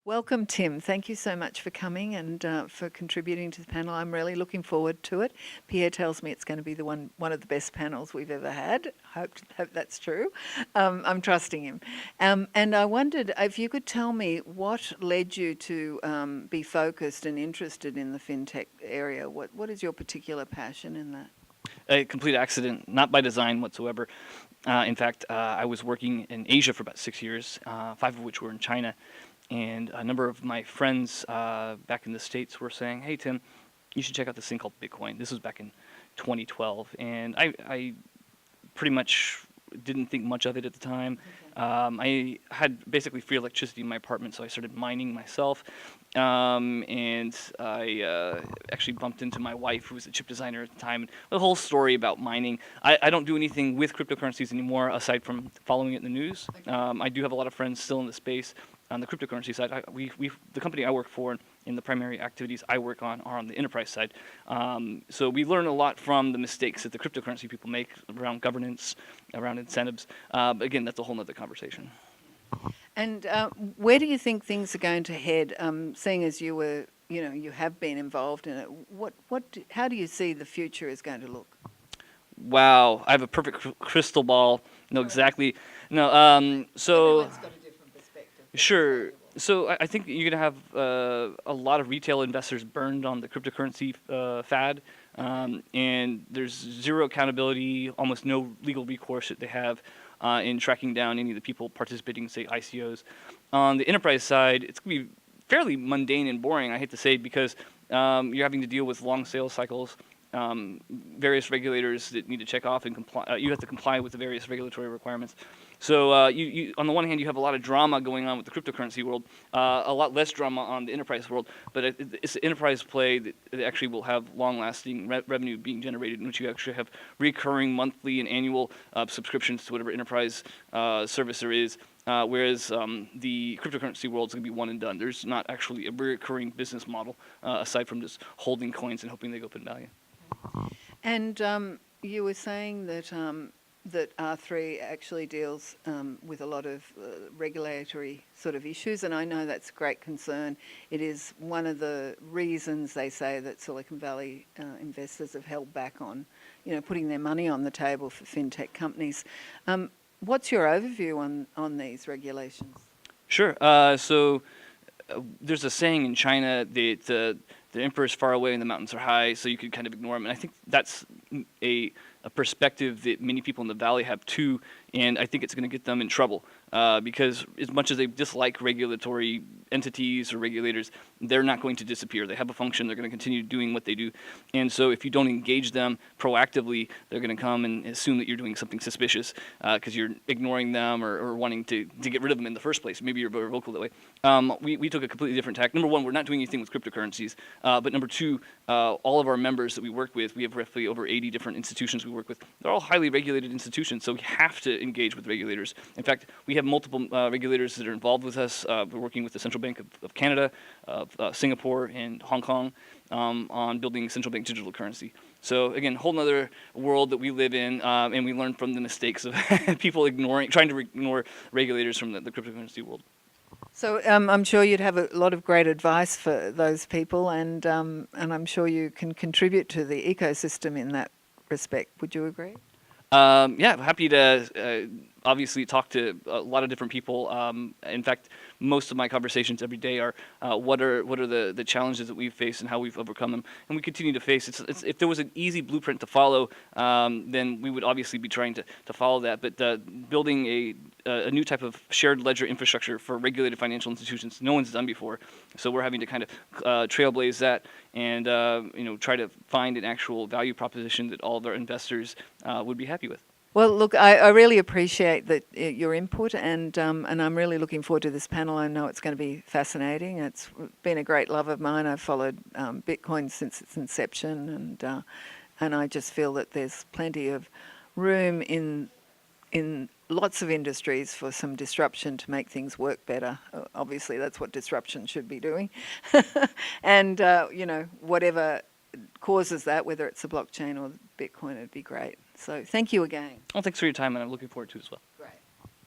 Welcome, Tim. Thank you so much for coming and for contributing to the panel. I'm really looking forward to it. Pierre tells me it's going to be the one of the best panels we've ever had. Hope that's true. I'm trusting him. And I wondered if you could tell me what led you to be focused and interested in the FinTech area. What is your particular passion in that? A complete accident, not by design whatsoever. In fact, I was working in Asia for about 6 years, 5 of which were in China. And a number of my friends back in the States were saying, hey, Tim, you should check out this thing called Bitcoin. This was back in 2012. And I pretty much didn't think much of it at the time. I had basically free electricity in my apartment, so I started mining myself. And I actually bumped into my wife, who was a chip designer at the time. And the whole story about mining. I don't do anything with cryptocurrencies anymore, aside from following it in the news. I do have a lot of friends still in the space. On the cryptocurrency side, the company I work for and the primary activities I work on are on the enterprise side. So we learn a lot from the mistakes that the cryptocurrency people make around governance, around incentives. But again, that's a whole other conversation. And where do you think things are going to head? Seeing as you have been involved in it, how do you see the future is going to look? Wow, I have a perfect crystal ball. Know exactly. No, so. Everyone's got a different perspective. Sure. So I think you're going to have a lot of retail investors burned on the cryptocurrency fad, and there's zero accountability, almost no legal recourse that they have in tracking down any of the people participating in, say, ICOs. On the enterprise side, it's going to be fairly mundane and boring, I hate to say, because you're having to deal with long sales cycles, various regulators that need to check off and comply. You have to comply with the various regulatory requirements. So you on the one hand, you have a lot of drama going on with the cryptocurrency world, a lot less drama on the enterprise world, but it's an enterprise play that actually will have long-lasting revenue being generated, in which you actually have recurring monthly and annual subscriptions to whatever enterprise service there is, whereas the cryptocurrency world is going to be one and done. There's not actually a recurring business model aside from just holding coins and hoping they go up in value. And you were saying that that R3 actually deals with a lot of regulatory sort of issues, and I know that's a great concern. It is one of the reasons they say that Silicon Valley investors have held back on, putting their money on the table for FinTech companies. What's your overview on these regulations? Sure. So there's a saying in China that the emperor's far away and the mountains are high, so you could kind of ignore them. And I think that's a perspective that many people in the valley have too, and I think it's going to get them in trouble because as much as they dislike regulatory entities or regulators, they're not going to disappear. They have a function. They're going to continue doing what they do. And so if you don't engage them proactively, they're going to come and assume that you're doing something suspicious because you're ignoring them or wanting to get rid of them in the first place. Maybe you're very vocal that way. We took a completely different tack. Number one, we're not doing anything with cryptocurrencies. But number two, all of our members that we work with, we have roughly over 80 different institutions we work with. They're all highly regulated institutions, so we have to engage with regulators. In fact, we have multiple regulators that are involved with us. We're working with the Central Bank of Canada, Singapore, and Hong Kong on building central bank digital currency. So again, a whole other world that we live in, and we learn from the mistakes of people trying to ignore regulators from the cryptocurrency world. So I'm sure you'd have a lot of great advice for those people, and I'm sure you can contribute to the ecosystem in that respect. Would you agree? Yeah, I'm happy to obviously talk to a lot of different people. In fact, most of my conversations every day are what are the challenges that we've faced and how we've overcome them, and we continue to face. If there was an easy blueprint to follow, then we would obviously be trying to follow that. But building a new type of shared ledger infrastructure for regulated financial institutions, no one's done before. So we're having to kind of trailblaze that and try to find an actual value proposition that all of our investors would be happy with. Well, look, I really appreciate your input, and I'm really looking forward to this panel. I know it's going to be fascinating. It's been a great love of mine. I've followed Bitcoin since its inception, and I just feel that there's plenty of room in lots of industries for some disruption to make things work better. Obviously, that's what disruption should be doing, and whatever causes that, whether it's the blockchain or Bitcoin, it'd be great. So thank you again. Well, thanks for your time, and I'm looking forward to it as well.